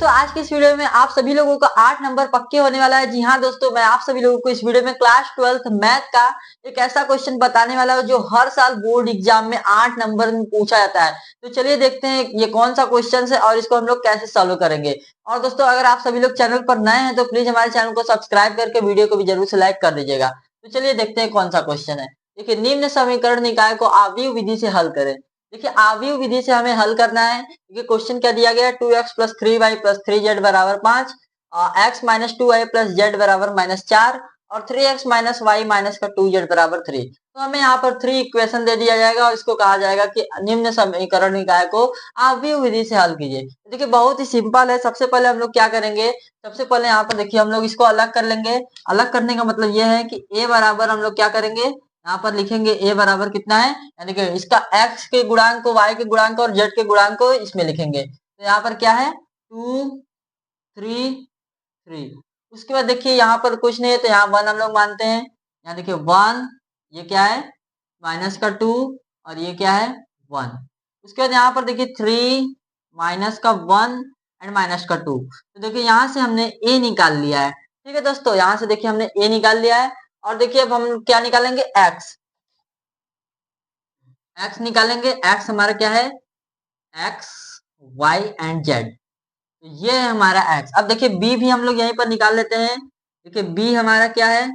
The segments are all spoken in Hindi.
दोस्तों आज की इस वीडियो में आप सभी लोगों का 8 नंबर पक्के होने वाला है। जी हाँ दोस्तों, मैं आप सभी लोगों को इस वीडियो में क्लास 12th मैथ का एक ऐसा क्वेश्चन बताने वाला हूँ जो हर साल बोर्ड एग्जाम में 8 नंबर में पूछा जाता है। तो चलिए देखते हैं ये कौन सा क्वेश्चन है और इसको हम लोग कैसे सॉल्व करेंगे। और दोस्तों अगर आप सभी लोग चैनल पर नए हैं तो प्लीज हमारे चैनल को सब्सक्राइब करके वीडियो को भी जरूर से लाइक कर दीजिएगा। तो चलिए देखते हैं कौन सा क्वेश्चन है। देखिए, निम्न समीकरण निकाय को आव्यूह विधि से हल करें। देखिए, आव्यूह विधि से हमें हल करना है। ये क्वेश्चन क्या दिया गया है, 2x plus 3y plus 3z बराबर 5, x minus 2y plus z बराबर -4 और 3x माइनस वाई माइनस का 2z बराबर 3। तो हमें यहाँ पर 3 इक्वेशन दे दिया जाएगा और इसको कहा जाएगा कि निम्न समीकरण निकाय को आव्यूह विधि से हल कीजिए। देखिए बहुत ही सिंपल है। सबसे पहले हम लोग क्या करेंगे, सबसे पहले यहाँ पर देखिए हम लोग इसको अलग कर लेंगे। अलग करने का मतलब यह है कि a बराबर हम लोग क्या करेंगे, यहाँ पर लिखेंगे a बराबर कितना है, यानी कि इसका x के गुणांक को y के गुणांक और z के गुणांक को इसमें लिखेंगे। तो यहाँ पर क्या है 2 3 3। उसके बाद देखिए यहाँ पर कुछ नहीं है तो यहाँ 1 हम लोग मानते हैं। यहाँ देखिए 1, ये क्या है माइनस का 2 और ये क्या है 1। उसके बाद यहाँ पर देखिए 3 माइनस का 1 एंड माइनस का 2। तो देखिए यहाँ से हमने a निकाल लिया है। ठीक है दोस्तों, यहाँ से देखिए हमने a निकाल लिया है। और देखिए अब हम क्या निकालेंगे, x निकालेंगे। x हमारा क्या है, x y एंड z। तो ये है हमारा x। अब देखिए b भी हम लोग यहीं पर निकाल लेते हैं। देखिए b हमारा क्या है,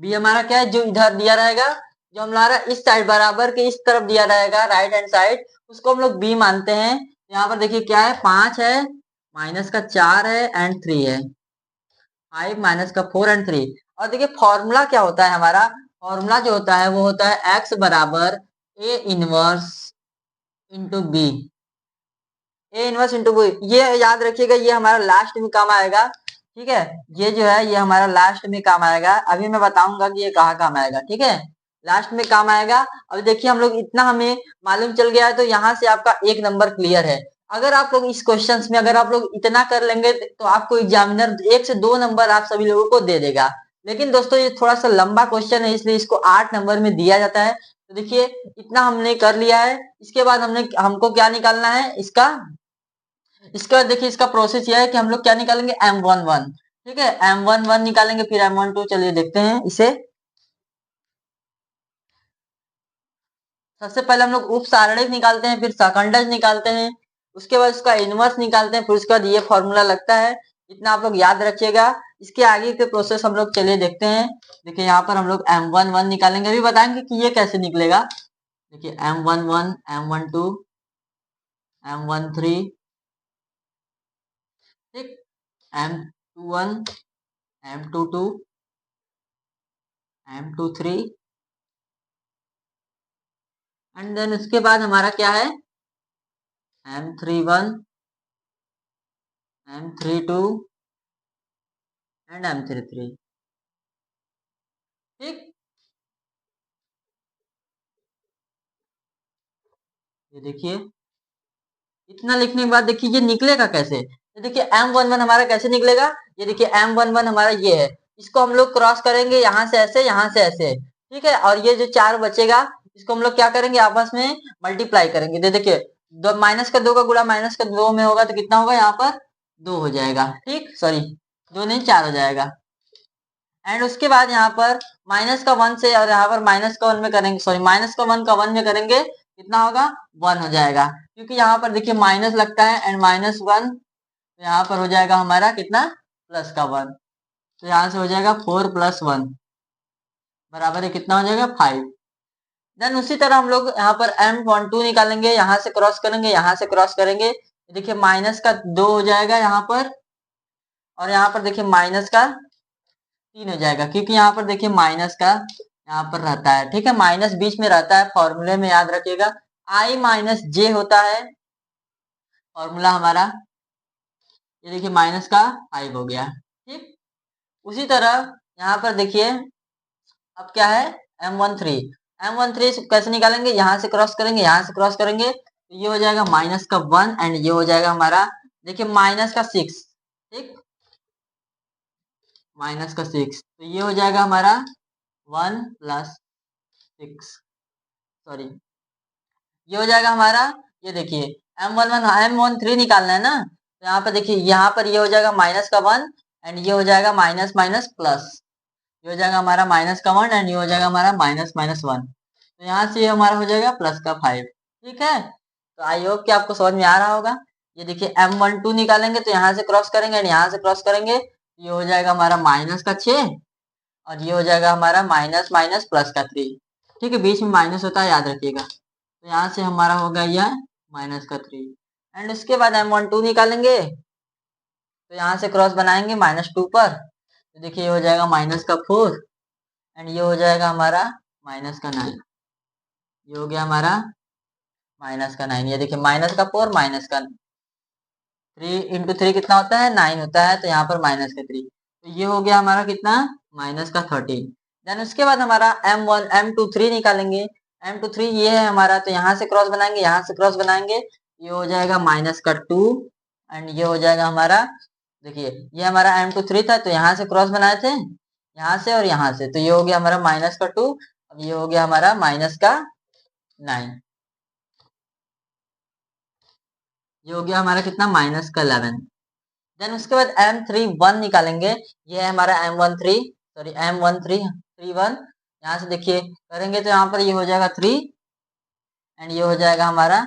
b हमारा क्या है, जो इधर दिया रहेगा, जो हमारा इस साइड बराबर के इस तरफ दिया रहेगा राइट हैंड साइड, उसको हम लोग b मानते हैं। यहाँ पर देखिए क्या है, 5 है माइनस का 4 है एंड 3 है, 5 माइनस का 4 एंड 3। और देखिए फॉर्मूला क्या होता है हमारा, फॉर्मूला जो होता है वो होता है x बराबर a inverse into B, A inverse into B. ये याद रखिएगा, ये हमारा लास्ट में काम आएगा। ठीक है, ये जो है ये हमारा लास्ट में काम आएगा। अभी मैं बताऊंगा कि ये कहाँ काम आएगा। ठीक है, लास्ट में काम आएगा। अब देखिए हम लोग इतना हमें मालूम चल गया है तो यहाँ से आपका 1 नंबर क्लियर है। अगर आप लोग इस क्वेश्चन में अगर आप लोग इतना कर लेंगे तो आपको एग्जामिनर 1 से 2 नंबर आप सभी लोगों को दे देगा। लेकिन दोस्तों ये थोड़ा सा लंबा क्वेश्चन है इसलिए इसको 8 नंबर में दिया जाता है। तो देखिए इतना हमने कर लिया है। इसके बाद हमको क्या निकालना है, इसका इसका देखिए इसका प्रोसेस यह है कि हम लोग क्या निकालेंगे, M11। ठीक है, M11 निकालेंगे, फिर M12। चलिए देखते हैं इसे। सबसे पहले हम लोग उप सारणिक निकालते हैं, फिर सकंडज निकालते हैं, उसके बाद उसका इनवर्स निकालते हैं, फिर उसके बाद ये फॉर्मूला लगता है। इतना आप लोग याद रखिएगा। इसके आगे के प्रोसेस हम लोग चलिए देखते हैं। देखिए यहाँ पर हम लोग M11 निकालेंगे, अभी बताएंगे कि ये कैसे निकलेगा। देखिए M11, M12, M13, ठीक, M21, M22, M23 and then उसके बाद हमारा क्या है, M31, M32 एंड M33। ठीक, ये देखिए इतना लिखने के बाद देखिए ये निकलेगा कैसे। ये देखिए M11 हमारा कैसे निकलेगा, ये देखिए M11 हमारा ये है, इसको हम लोग क्रॉस करेंगे यहाँ से ऐसे, यहाँ से ऐसे। ठीक है, और ये जो 4 बचेगा इसको हम लोग क्या करेंगे, आपस में मल्टीप्लाई करेंगे। तो देखिए दो माइनस का 2 का गुणा माइनस का 2 में होगा तो कितना होगा, यहाँ पर 2 हो जाएगा। ठीक, सॉरी 2 नहीं 4 हो जाएगा। एंड उसके बाद यहाँ पर माइनस का 1 से और यहाँ पर माइनस का 1 में करेंगे, सॉरी माइनस का 1 का 1 में करेंगे, कितना होगा 1 हो जाएगा। क्योंकि यहाँ पर देखिए माइनस लगता है एंड -1, तो यहाँ पर हो जाएगा हमारा कितना, प्लस का 1। तो यहाँ से हो जाएगा 4 + 1 बराबर है कितना हो जाएगा 5। देन उसी तरह हम लोग यहाँ पर M12 निकालेंगे, यहाँ से क्रॉस करेंगे, यहाँ से क्रॉस करेंगे। देखिए माइनस का 2 हो जाएगा यहाँ पर, और यहाँ पर देखिए माइनस का 3 हो जाएगा, क्योंकि यहाँ पर देखिए माइनस का यहाँ पर रहता है। ठीक है, माइनस बीच में रहता है, फॉर्मूले में याद रखिएगा I माइनस जे होता है फॉर्मूला हमारा। ये देखिए माइनस का 5 हो गया। ठीक, उसी तरह यहाँ पर देखिए अब क्या है, M13 कैसे निकालेंगे, यहाँ से क्रॉस करेंगे, यहाँ से क्रॉस करेंगे, तो ये हो जाएगा माइनस का 1 एंड ये हो जाएगा हमारा देखिए माइनस का 6। ठीक, माइनस का 6, तो ये हो जाएगा हमारा 1 + 6, सॉरी ये हो जाएगा हमारा, ये देखिए M13 निकालना है ना, यहाँ पर देखिए, यहाँ पर ये हो जाएगा माइनस का 1 एंड ये हो जाएगा माइनस माइनस प्लस। ये हो जाएगा हमारा माइनस का 1 एंड ये हो जाएगा हमारा माइनस माइनस 1। तो यहाँ से ये हमारा हो जाएगा प्लस का 5। ठीक है, तो आई होप कि आपको समझ में आ रहा होगा। ये देखिए M12 निकालेंगे तो यहाँ से क्रॉस करेंगे एंड यहाँ से क्रॉस करेंगे, ये हो जाएगा हमारा माइनस का 6 और ये हो जाएगा हमारा माइनस माइनस प्लस का 3। ठीक है, बीच में माइनस होता है, याद रखिएगा। तो यहाँ से हमारा होगा यह माइनस का 3 एंड उसके बाद M12 निकालेंगे तो यहाँ से क्रॉस बनाएंगे -2 पर, तो देखिए ये हो जाएगा माइनस का 4 एंड ये हो जाएगा हमारा माइनस का 9। ये हो गया हमारा माइनस का 9। ये देखिए माइनस का 4 माइनस का 3 इंटू 3 कितना होता है 9 होता है, तो यहाँ पर माइनस का 3। तो ये हो गया हमारा कितना माइनस का 13। देन उसके बाद हमारा M23 निकालेंगे। M23 ये है हमारा, तो यहाँ से क्रॉस बनाएंगे, यहाँ से क्रॉस बनाएंगे, ये हो जाएगा माइनस का 2 एंड ये हो जाएगा हमारा, देखिए ये हमारा M23 था तो यहाँ से क्रॉस बनाए थे, यहाँ से और यहाँ से, तो ये हो गया हमारा माइनस का 2। अब ये हो गया हमारा माइनस का 9। ये हो गया हमारा कितना माइनस का 11। देन उसके बाद M31 निकालेंगे। ये है हमारा M31। यहाँ से देखिए करेंगे तो यहाँ पर ये हो जाएगा 3 एंड ये हो जाएगा हमारा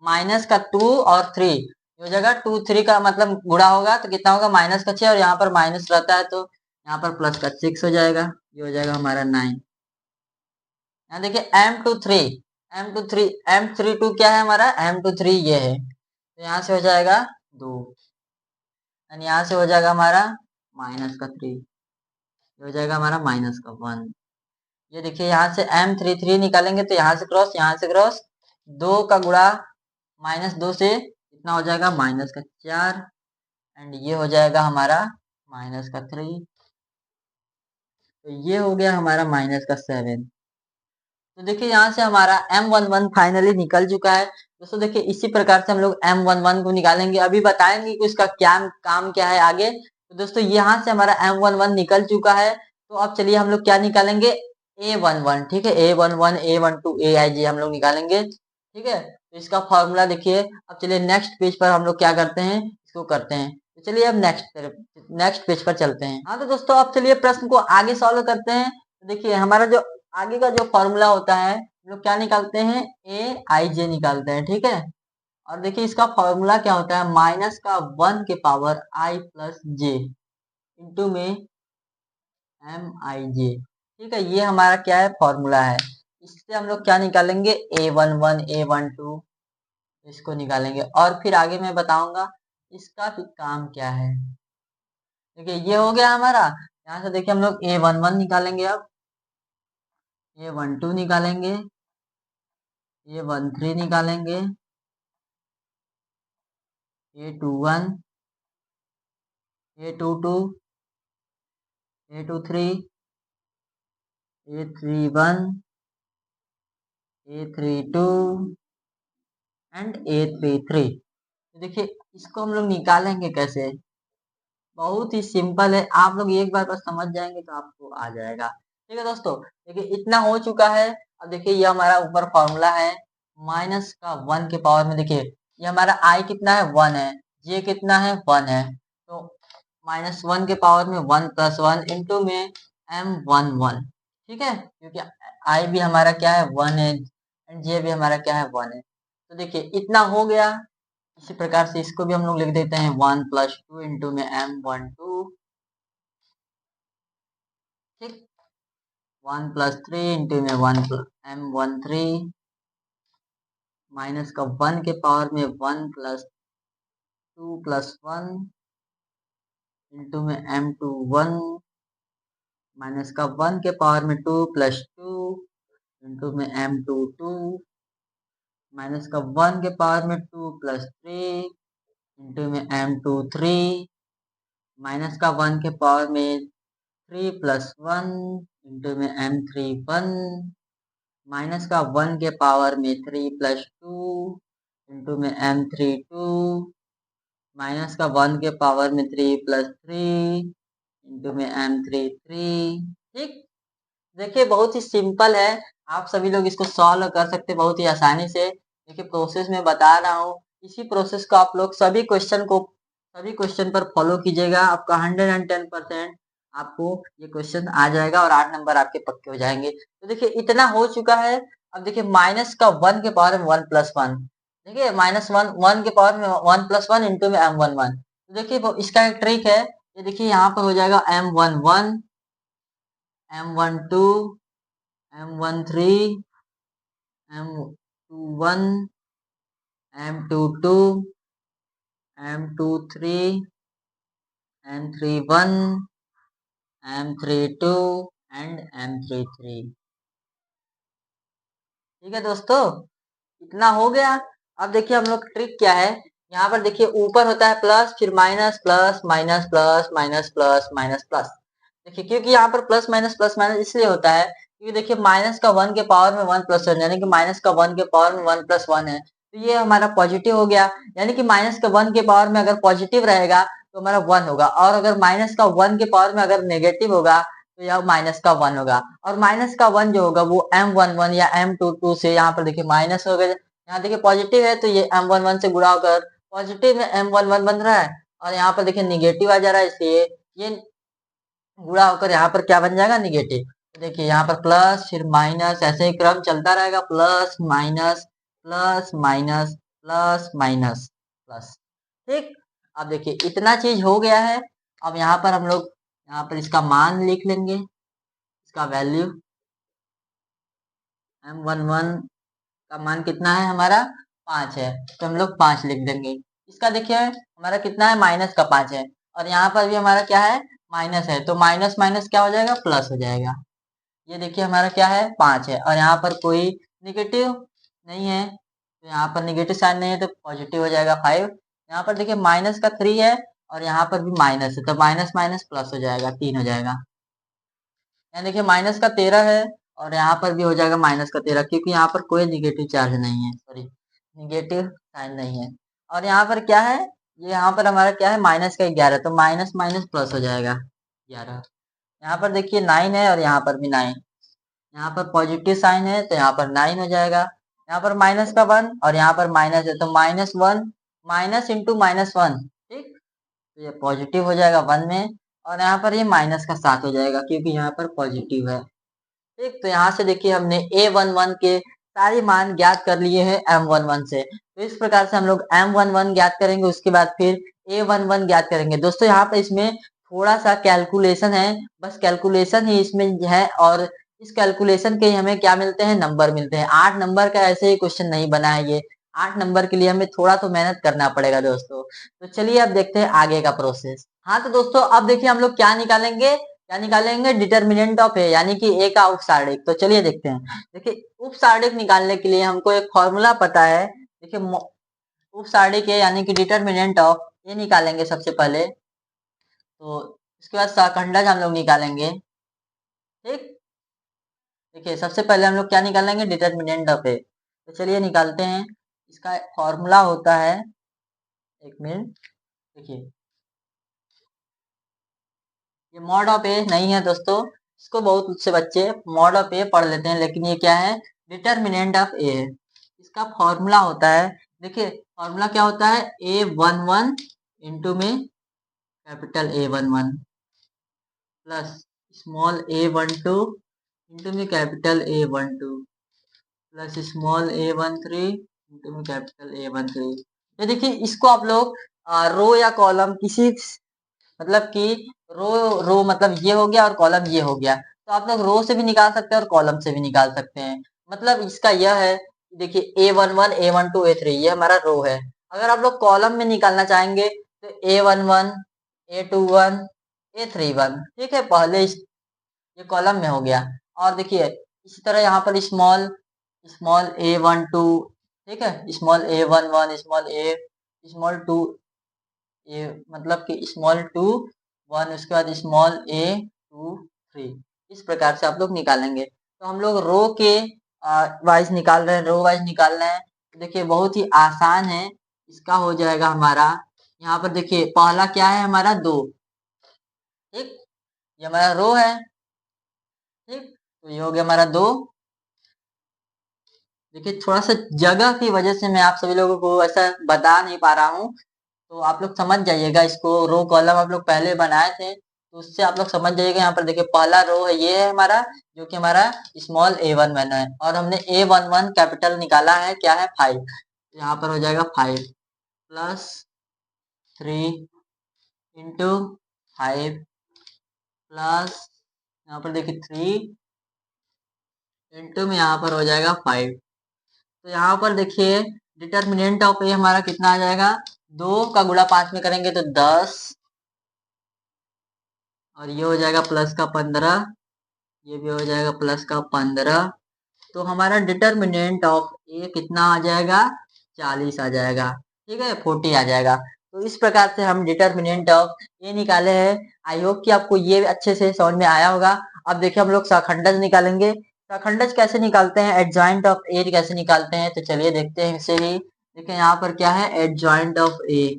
माइनस का 2 और 3, ये हो जाएगा 2 3 का मतलब गुणा होगा तो कितना होगा माइनस का 6 और यहाँ पर माइनस रहता है तो यहाँ पर प्लस का 6 हो जाएगा। ये हो जाएगा हमारा 9। यहाँ देखिए M32 क्या है हमारा M23 ये है, तो यहाँ से हो जाएगा 2 एंड यहाँ से हो जाएगा हमारा माइनस का 3, ये हो जाएगा हमारा माइनस का 1। ये देखिए यहाँ से M33 निकालेंगे तो यहाँ से क्रॉस 2 का गुणा -2 से कितना हो जाएगा माइनस का 4 एंड ये हो जाएगा हमारा माइनस का 3। तो ये हो गया हमारा माइनस का 7। तो देखिए यहाँ से हमारा M11 फाइनली निकल चुका है दोस्तों। देखिए इसी प्रकार से हम लोग M11 को निकालेंगे, अभी बताएंगे कि उसका क्या काम क्या है आगे। तो दोस्तों यहाँ से हमारा M11 निकल चुका है, तो अब चलिए हम लोग क्या निकालेंगे A11। ठीक है, A11 A12 AIJ हम लोग निकालेंगे। ठीक है, तो इसका फॉर्मूला देखिए। अब चलिए नेक्स्ट पेज पर हम लोग क्या करते हैं, इसको करते हैं। तो चलिए अब नेक्स्ट पेज पर चलते हैं। हाँ तो दोस्तों अब चलिए प्रश्न को आगे सॉल्व करते हैं। तो देखिए हमारा जो आगे का जो फॉर्मूला होता है हम लोग क्या निकालते हैं AIJ निकालते हैं। ठीक है, और देखिए इसका फॉर्मूला क्या होता है माइनस का 1 के power I plus J into में MIJ। ठीक है, ये हमारा क्या है फॉर्मूला है। इससे हम लोग क्या निकालेंगे A11 A12 इसको निकालेंगे और फिर आगे मैं बताऊंगा इसका भी काम क्या है। देखिए ये हो गया हमारा। यहाँ से देखिए हम लोग A11 निकालेंगे, अब A12 निकालेंगे, A13 निकालेंगे, A21 A22 A23 A31 A32 and A33। तो देखिए इसको हम लोग निकालेंगे कैसे, बहुत ही सिंपल है। आप लोग एक बार बस समझ जाएंगे तो आपको आ जाएगा। ठीक है दोस्तों, देखिए इतना हो चुका है। अब देखिए ये हमारा ऊपर फॉर्मूला है माइनस का 1 के पावर में, देखिए ये हमारा I कितना है 1 है, J कितना है 1 है, तो -1 के पावर में 1 + 1 इंटू में M11। ठीक है, क्योंकि I भी हमारा क्या है 1 है एंड J भी हमारा क्या है 1 है। तो देखिए इतना हो गया। इसी प्रकार से इसको भी हम लोग लिख देते हैं 1 + 2 इंटू में M12। ठीक, 1 + 3 इंटू में M13 माइनस का 1 के पावर में 1 + 2 + 1 इंटू में M21 माइनस का 1 के पावर में 2 + 2 इंटू में M22 माइनस का 1 के पावर में 2 + 3 इंटू में M23 माइनस का 1 के पावर में 3 + 1 इंटू में M31 माइनस का 1 के पावर में 3 + 2 इंटू में M32 माइनस का 1 के पावर में 3 + 3 इंटू में M33। ठीक, देखिए बहुत ही सिंपल है, आप सभी लोग इसको सॉल्व कर सकते हैं बहुत ही आसानी से। देखिए प्रोसेस में बता रहा हूँ, इसी प्रोसेस को आप लोग सभी क्वेश्चन को सभी क्वेश्चन पर फॉलो कीजिएगा, आपका 110% आपको ये क्वेश्चन आ जाएगा और 8 नंबर आपके पक्के हो जाएंगे। तो देखिए इतना हो चुका है। अब देखिए माइनस का 1 के पावर में 1+1, देखिए -1 के पावर में 1+1 इंटू में M11। तो देखिए इसका एक ट्रिक है, ये देखिए यहाँ पर हो जाएगा M11, M12, M13, M21, M22, M23, M31, M32 and M33। ठीक है दोस्तों, इतना हो गया। अब देखिए हम लोग ट्रिक क्या है, यहाँ पर देखिए ऊपर होता है प्लस, फिर minus, plus minus plus minus plus minus plus. देखिए क्योंकि यहाँ पर प्लस माइनस इसलिए होता है क्योंकि देखिए माइनस का 1 के पावर में 1+1 यानी कि माइनस का 1 के पावर में 1+1 है, तो ये हमारा पॉजिटिव हो गया। यानी कि माइनस का 1 के पावर में अगर पॉजिटिव रहेगा तो हमारा 1 होगा, और अगर माइनस का 1 के पावर में अगर नेगेटिव होगा तो यह माइनस का 1 होगा। और माइनस का 1 जो होगा वो M11 या M22 से, यहाँ पर देखिए माइनस हो गया, यहाँ देखिए पॉजिटिव है तो ये M11 से गुणा होकर पॉजिटिव में M11 बन रहा है, और यहाँ पर देखिए निगेटिव आ जा रहा है, इसलिए ये गुणा होकर यहाँ पर क्या बन जाएगा, निगेटिव। तो देखिए यहाँ पर प्लस फिर माइनस, ऐसे ही क्रम चलता रहेगा, plus minus plus minus plus minus plus. ठीक, अब देखिए इतना चीज हो गया है। अब यहाँ पर हम लोग यहाँ पर इसका मान लिख लेंगे, इसका वैल्यू M11 का मान कितना है हमारा, 5 है, तो हम लोग 5 लिख देंगे। इसका देखिए हमारा कितना है, माइनस का 5 है, और यहाँ पर भी हमारा क्या है, माइनस है, तो माइनस माइनस क्या हो जाएगा, प्लस हो जाएगा। ये देखिए हमारा क्या है, 5 है, और यहाँ पर कोई निगेटिव नहीं है, तो यहाँ पर निगेटिव साइन नहीं है तो पॉजिटिव हो जाएगा 5। यहाँ पर देखिए माइनस का 3 है, और यहाँ पर भी माइनस है, तो माइनस माइनस प्लस हो जाएगा, 3 हो जाएगा। यहाँ देखिए माइनस का 13 है, और यहाँ पर भी हो जाएगा माइनस का 13, क्योंकि यहाँ पर कोई निगेटिव चार्ज नहीं है, सॉरी निगेटिव साइन नहीं है। और यहाँ पर क्या है, ये यहाँ पर हमारा क्या है, माइनस का 11, तो माइनस माइनस प्लस हो जाएगा 11। यहाँ पर देखिए 9 है, और यहाँ पर भी 9, यहाँ पर पॉजिटिव साइन है तो यहाँ पर 9 हो जाएगा। यहाँ पर माइनस का 1 और यहाँ पर माइनस है, तो -1 माइनस इंटू -1, ठीक, तो ये पॉजिटिव हो जाएगा 1 में, और यहाँ पर ये माइनस का 7 हो जाएगा क्योंकि यहाँ पर पॉजिटिव है। ठीक, तो यहाँ से देखिए हमने A11 के सारे मान ज्ञात कर लिए हैं M11 से। तो इस प्रकार से हम लोग M11 ज्ञात करेंगे, उसके बाद फिर A11 ज्ञात करेंगे। दोस्तों यहाँ पर इसमें थोड़ा सा कैलकुलेशन है, बस कैलकुलेशन ही इसमें है, और इस कैलकुलेशन के ही हमें क्या मिलते हैं, नंबर मिलते हैं। 8 नंबर का ऐसे ही क्वेश्चन नहीं बना है ये, 8 नंबर के लिए हमें थोड़ा तो मेहनत करना पड़ेगा दोस्तों। तो चलिए अब देखते हैं आगे का प्रोसेस। हाँ तो दोस्तों अब देखिए हम लोग क्या निकालेंगे, डिटर्मिनेंट ऑफ ए, यानी कि ए का उपसारणिक। तो चलिए देखते हैं। देखिए उपसारणिक निकालने के लिए हमको एक फॉर्मूला पता है। देखिए उपसारणिक ए यानी कि डिटर्मिनेंट ऑफ ए निकालेंगे सबसे पहले, तो इसके बाद सहखंडज हम लोग निकालेंगे। ठीक, देखिए सबसे पहले हम लोग क्या निकालेंगे, डिटर्मिनेंट ऑफ ए। तो चलिए निकालते हैं। इसका फॉर्मूला होता है, एक मिनट, देखिए ये मॉड ऑफ ए नहीं है दोस्तों, इसको बहुत से बच्चे मॉड ऑफ ए पढ़ लेते हैं, लेकिन ये क्या है, डिटर्मिनेंट ऑफ ए है। इसका फॉर्मूला होता है, देखिए फॉर्मूला क्या होता है, A11 इंटू में capital A11 plus small A12 into में capital A12 plus small A13 into में कैपिटल A13। तो देखिए इसको आप लोग रो या कॉलम किसी, मतलब कि रो रो मतलब ये हो गया और कॉलम ये हो गया, तो आप लोग रो से भी निकाल सकते हैं और कॉलम से भी निकाल सकते हैं। मतलब इसका यह है, देखिए A11 A12 A3 ये हमारा रो है। अगर आप लोग कॉलम में निकालना चाहेंगे तो A11 A21 A31, ठीक है, पहले ये कॉलम में हो गया। और देखिए इसी तरह यहाँ पर स्मॉल स्मॉल A12, ठीक है, स्मॉल A11 स्मॉल 2 ए, मतलब कि स्मॉल 2 1, उसके बाद स्मॉल A2 3, इस प्रकार से आप लोग निकालेंगे। तो हम लोग रो के वाइज निकाल रहे हैं, रो वाइज निकाल रहे हैं। तो देखिए बहुत ही आसान है, इसका हो जाएगा हमारा, यहाँ पर देखिए पहला क्या है हमारा 2, ठीक, ये हमारा रो है, ठीक, तो ये हो गया हमारा 2। देखिए थोड़ा सा जगह की वजह से मैं आप सभी लोगों को ऐसा बता नहीं पा रहा हूँ, तो आप लोग समझ जाइएगा इसको, रो कॉलम आप लोग पहले बनाए थे तो उससे आप लोग समझ जाइएगा। यहाँ पर देखिए पहला रो है, ये है हमारा जो कि हमारा स्मॉल a11 है, और हमने a11 कैपिटल निकाला है, क्या है 5। यहाँ पर हो जाएगा 5 प्लस 3 इंटू 5 प्लस यहाँ पर देखिए 3 इंटू में यहाँ पर हो जाएगा 5। तो यहाँ पर देखिए डिटर्मिनेंट ऑफ ए हमारा कितना आ जाएगा, 2 का गुणा 5 में करेंगे तो 10, और ये हो जाएगा प्लस का 15, ये भी हो जाएगा प्लस का 15। तो हमारा डिटर्मिनेंट ऑफ ए कितना आ जाएगा, 40 आ जाएगा, ठीक है, 40 आ जाएगा। तो इस प्रकार से हम डिटर्मिनेंट ऑफ ए निकाले हैं। आई होप कि आपको ये अच्छे से समझ में आया होगा। अब देखिए हम लोग सहखंडज निकालेंगे। सहखंडज कैसे निकालते हैं, एडजॉइंट ऑफ ए कैसे निकालते हैं, तो चलिए देखते हैं इसे ही। देखिए यहाँ पर क्या है, एडजॉइंट ऑफ ए,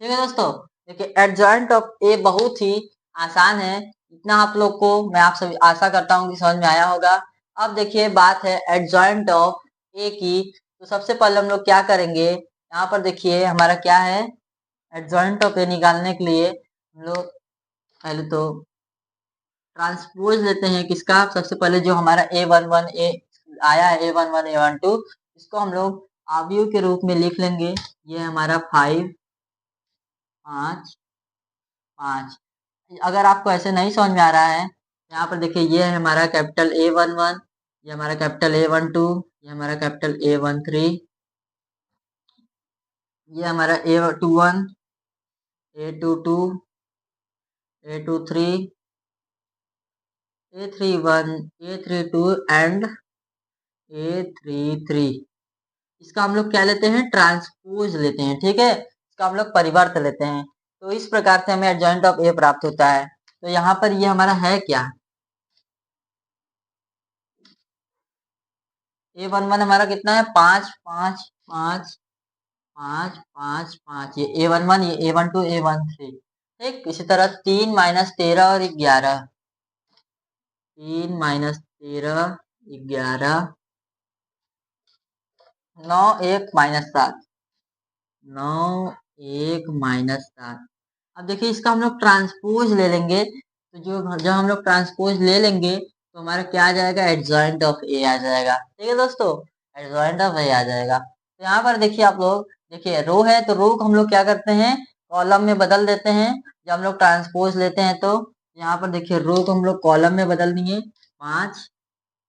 ठीक है दोस्तों। देखिए एडजॉइंट ऑफ ए बहुत ही आसान है, इतना आप लोग को मैं आप सभी आशा करता हूँ कि समझ में आया होगा। अब देखिए बात है एडजॉइंट ऑफ ए की, तो सबसे पहले हम लोग क्या करेंगे, यहाँ पर देखिए हमारा क्या है, एडजॉइंट ऑफ ए निकालने के लिए हम लोग पहले तो ट्रांसपोज लेते हैं किसका, सबसे पहले जो हमारा a11 ए आया है, a11 a12, इसको हम लोग अवयव के रूप में लिख लेंगे। ये हमारा 5 5 5। अगर आपको ऐसे नहीं समझ में आ रहा है, यहाँ पर देखिए ये है हमारा कैपिटल A11, ये हमारा कैपिटल A12, ये हमारा कैपिटल A13, ये हमारा A21, A22, A23, A31, A32 and A33। इसका हम लोग क्या लेते हैं, ट्रांसपोज लेते हैं, ठीक है, इसका हम लोग परिवर्त लेते हैं। तो इस प्रकार से हमें एडजॉइंट ऑफ ए प्राप्त होता है। तो यहाँ पर ये हमारा है क्या, A11 हमारा कितना है, 5 5 5 5 5 5, ये A11, ये A12, A13, ठीक। इसी तरह 3 माइनस 13 और 11, 3 माइनस 13 11, 9 1 माइनस 7, 9 1 माइनस 7। अब देखिए इसका हम लोग ट्रांसपोज ले लेंगे, तो जो जब हम लोग ट्रांसपोज ले लेंगे तो हमारा क्या आ जाएगा, एडजॉइंट ऑफ ए आ जाएगा, ठीक है दोस्तों, एडजॉइंट ऑफ ए आ जाएगा। तो यहाँ पर देखिए आप लोग, देखिए रो है तो रो को हम लोग क्या करते हैं, कॉलम में बदल देते हैं। जब हम लोग ट्रांसपोज लेते हैं तो यहाँ पर देखिए रो को हम लोग कॉलम में बदल दिए, 5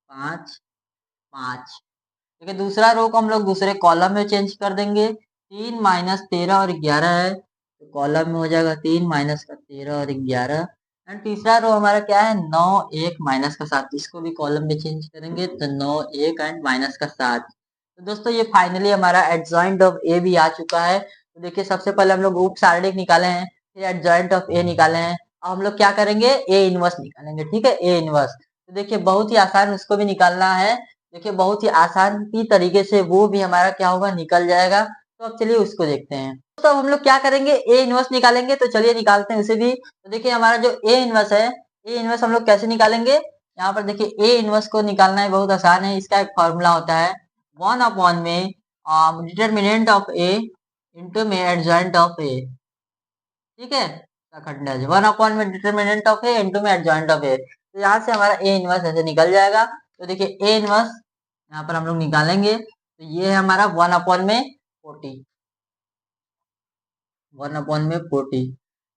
5 5। ठीक है, दूसरा रो को हम लोग दूसरे कॉलम में चेंज कर देंगे। 3 माइनस 13 और 11 है, तो कॉलम में हो जाएगा 3 माइनस का 13 और 11। एंड तीसरा रो हमारा क्या है, 9 1 माइनस का 7, इसको भी कॉलम में चेंज करेंगे तो 9 1 एंड माइनस का 7। तो दोस्तों ये फाइनली हमारा एडजॉइंट ऑफ ए भी आ चुका है। तो देखिए सबसे पहले हम लोग उप सारणिक निकाले हैं, फिर एडजॉइंट ऑफ ए निकाले हैं। अब हम लोग क्या करेंगे, ए इनवर्स निकालेंगे, ठीक है, ए इनवर्स। तो देखिए बहुत ही आसान उसको भी निकालना है। देखिए बहुत ही आसान ही तरीके से वो भी हमारा क्या होगा, निकल जाएगा। तो अब चलिए उसको देखते हैं। तो अब हम लोग क्या करेंगे, ए इनवर्स निकालेंगे, तो चलिए निकालते हैं उसे भी। तो देखिए हमारा जो ए इनवर्स है, ए इनवर्स हम लोग कैसे निकालेंगे, यहाँ पर देखिए ए इनवर्स को निकालना है बहुत आसान है। इसका एक फॉर्मूला होता है 1 अपॉन में डिटर्मिनेंट ऑफ ए इंटू में एडजॉइंट ऑफ ए, ठीक है, खंडज 1 अपॉन में डिटर्मिनेंट ऑफ ए इंटू में एडजॉइंट ऑफ ए। तो यहाँ से हमारा ए इनवर्स ऐसे निकल जाएगा। तो देखिए ए इनवर्स यहाँ पर हम लोग निकालेंगे, तो ये है हमारा 1 अपॉन में 40, 1 अपॉन में 40।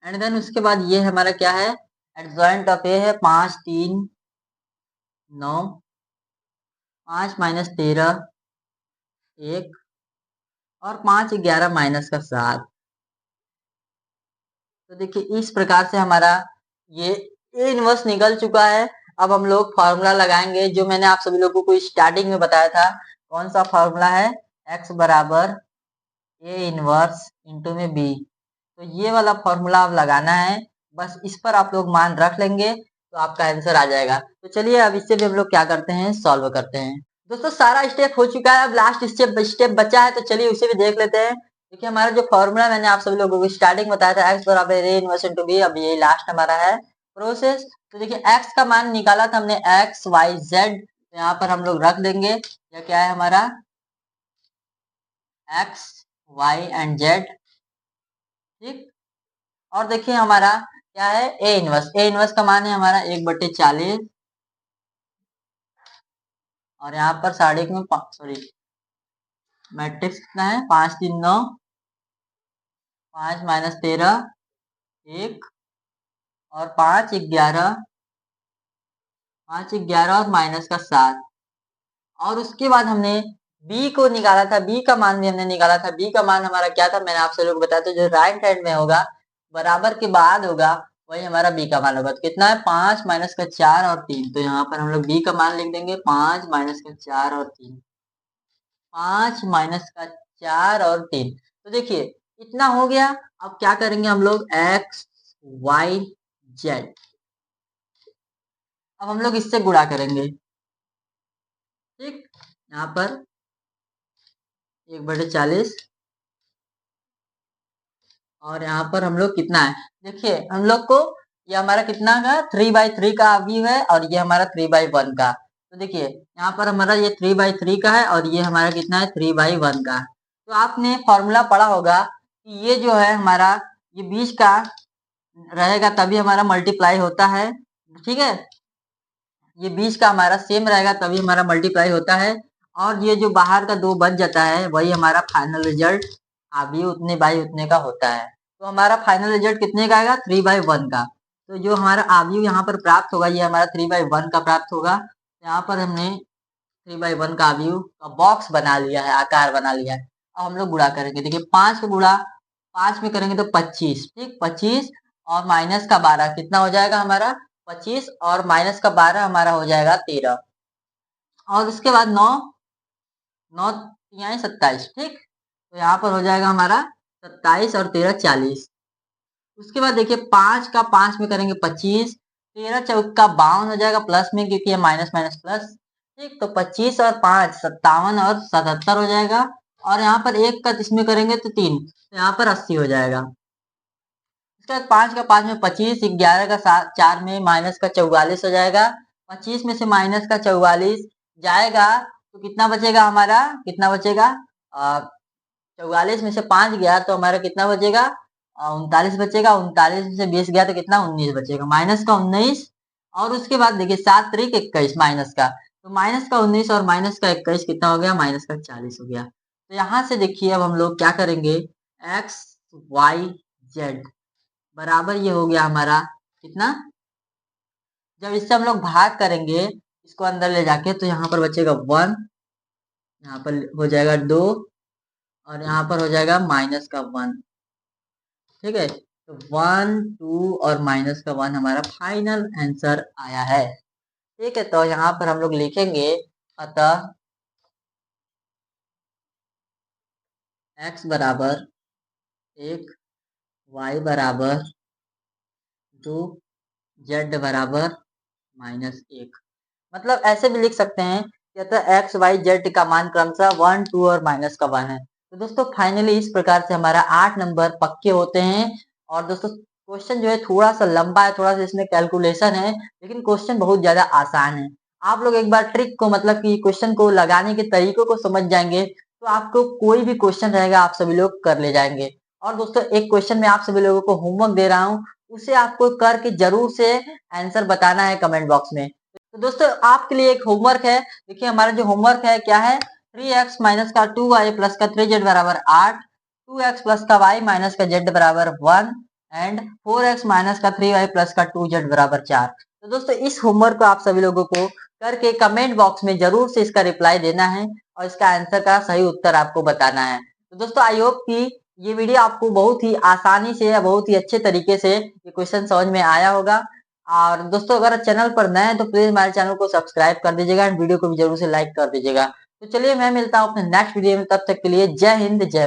एंड देन उसके बाद ये हमारा क्या है, एडजॉइंट ऑफ ए है 5 3 9, 5 माइनस 13 1, और 5 11 माइनस का 7। तो देखिए इस प्रकार से हमारा ये ए इनवर्स निकल चुका है। अब हम लोग फॉर्मूला लगाएंगे जो मैंने आप सभी लोगों को स्टार्टिंग में बताया था। कौन सा फॉर्मूला है, x बराबर ए इनवर्स इंटू में बी। तो ये वाला फॉर्मूला अब लगाना है, बस इस पर आप लोग मान रख लेंगे तो आपका आंसर आ जाएगा। तो चलिए अब इससे भी हम लोग क्या करते हैं, सॉल्व करते हैं। दोस्तों सारा स्टेप हो चुका है, अब लास्ट स्टेप बचा है, तो चलिए उसे भी देख लेते हैं। देखिए हमारा जो फॉर्मूला मैंने आप सभी लोगों को स्टार्टिंग बताया था, एक्स बराबर ए इनवर्स इंटू बी, अब ये लास्ट हमारा है प्रोसेस। तो देखिए एक्स का मान निकाला था हमने, एक्स वाई जेड, तो यहाँ पर हम लोग रख देंगे। यह क्या है हमारा एक्स वाई एंड जेड। ठीक, और देखिए हमारा क्या है, ए इनवर्स। ए इनवर्स का मान है हमारा 1/40, और यहाँ पर साढ़े में सॉरी मैट्रिक्स कितना है, 5 3 9, 5 माइनस 13 1, और 5 11, 5 11 और माइनस का 7। और उसके बाद हमने b को निकाला था, b का मान भी हमने निकाला था। b का मान हमारा क्या था, मैंने आपसे लोग बताया था, जो राइट हैंड में होगा बराबर के बाद होगा वही हमारा b का मान होगा। तो कितना है, 5 माइनस का 4 और 3। तो यहाँ पर हम लोग b का मान लिख देंगे 5 माइनस का 4 और 3, 5 माइनस का 4 और 3। तो देखिए इतना हो गया। अब क्या करेंगे हम लोग, x y z, अब हम लोग इससे गुणा करेंगे। ठीक, यहाँ पर 1/40, और यहाँ पर हम लोग कितना है, देखिए हम लोग को ये हमारा कितना का 3/3 का व्यू है, और ये हमारा 3/1 का। तो देखिए यहाँ पर हमारा ये 3/3 का है, और ये हमारा कितना है 3/1 का। तो आपने फॉर्मूला पढ़ा होगा कि ये जो है हमारा, ये बीच का रहेगा तभी हमारा मल्टीप्लाई होता है। ठीक है, ये बीच का हमारा सेम रहेगा तभी हमारा मल्टीप्लाई होता है, और ये जो बाहर का 2 बच जाता है वही हमारा फाइनल रिजल्ट अभी उतने बाई उतने का होता है। तो हमारा फाइनल रिजल्ट कितने का आएगा, 3/1 का। तो जो हमारा आव्यू यहाँ पर प्राप्त होगा ये हमारा 3/1 का प्राप्त होगा। यहाँ पर हमने 3/1 का आव्यू का बॉक्स बना लिया है, आकार बना लिया है। अब हम लोग गुणा करेंगे। देखिए 5 का गुणा 5 में करेंगे तो 25। ठीक, 25 और माइनस का 12 कितना हो जाएगा हमारा, 25 और माइनस का 12 हमारा हो जाएगा 13। और उसके बाद 9 9 तिहाई 27। ठीक, तो यहाँ पर हो जाएगा हमारा 27 और 13 40। उसके बाद देखिए 5 का 5 में करेंगे 25, 13 चौका 52 हो जाएगा प्लस में, क्योंकि ये माइनस माइनस प्लस। ठीक, तो 25 और 5 57 और 77 हो जाएगा। और यहाँ पर 1 का इसमें करेंगे तो 3, तो यहाँ पर 80 हो जाएगा। उसके बाद 5 का 5 में 25, 11 का 4 में माइनस का 44 हो जाएगा। 25 में से माइनस का 44 जाएगा तो कितना बचेगा हमारा, कितना बचेगा, 44 में से 5 गया तो हमारा कितना बचेगा, 39 बचेगा। 39 में से 20 गया तो कितना, 19 बचेगा, माइनस का 19। और उसके बाद देखिए 7 3 21 माइनस का, तो माइनस का 19 और माइनस का 21 कितना हो गया, माइनस का 40 हो गया। तो यहाँ से देखिए अब हम लोग क्या करेंगे, एक्स वाई जेड बराबर ये हो गया हमारा कितना, जब इससे हम लोग भाग करेंगे इसको अंदर ले जाके, तो यहाँ पर बचेगा 1, यहाँ पर हो जाएगा 2, और यहाँ पर हो जाएगा माइनस का 1। ठीक है, तो 1 2 और माइनस का 1 हमारा फाइनल आंसर आया है। ठीक है, तो यहाँ पर हम लोग लिखेंगे, अतः x बराबर 1, y बराबर 2, z बराबर -1। मतलब ऐसे भी लिख सकते हैं कि अतः एक्स वाई जेड का मान क्रमशः 1 2 और माइनस का 1 है। तो दोस्तों फाइनली इस प्रकार से हमारा 8 नंबर पक्के होते हैं। और दोस्तों क्वेश्चन जो है थोड़ा सा लंबा है, थोड़ा सा इसमें कैलकुलेशन है, लेकिन क्वेश्चन बहुत ज्यादा आसान है। आप लोग एक बार ट्रिक को, मतलब कि क्वेश्चन को लगाने के तरीकों को समझ जाएंगे तो आपको कोई भी क्वेश्चन रहेगा आप सभी लोग कर ले जाएंगे। और दोस्तों एक क्वेश्चन में आप सभी लोगों को होमवर्क दे रहा हूँ, उसे आपको करके जरूर से आंसर बताना है कमेंट बॉक्स में। तो दोस्तों आपके लिए एक होमवर्क है। देखिए हमारा जो होमवर्क है क्या है, 3x माइनस का 2y प्लस का 3z बराबर 8, 2x प्लस का y माइनस का z बराबर 1, एंड 4x माइनस का 3y प्लस का 2z बराबर 4। तो दोस्तों इस होमवर्क को आप सभी लोगों को करके कमेंट बॉक्स में जरूर से इसका रिप्लाई देना है, और इसका आंसर का सही उत्तर आपको बताना है। तो दोस्तों आई होप कि ये वीडियो आपको बहुत ही आसानी से या बहुत ही अच्छे तरीके से ये क्वेश्चन समझ में आया होगा। और दोस्तों अगर चैनल पर नए हैं तो प्लीज हमारे चैनल को सब्सक्राइब कर दीजिएगा, एंड वीडियो को भी जरूर से लाइक कर दीजिएगा। तो चलिए मैं मिलता हूँ अपने नेक्स्ट वीडियो में, तब तक के लिए जय हिंद जय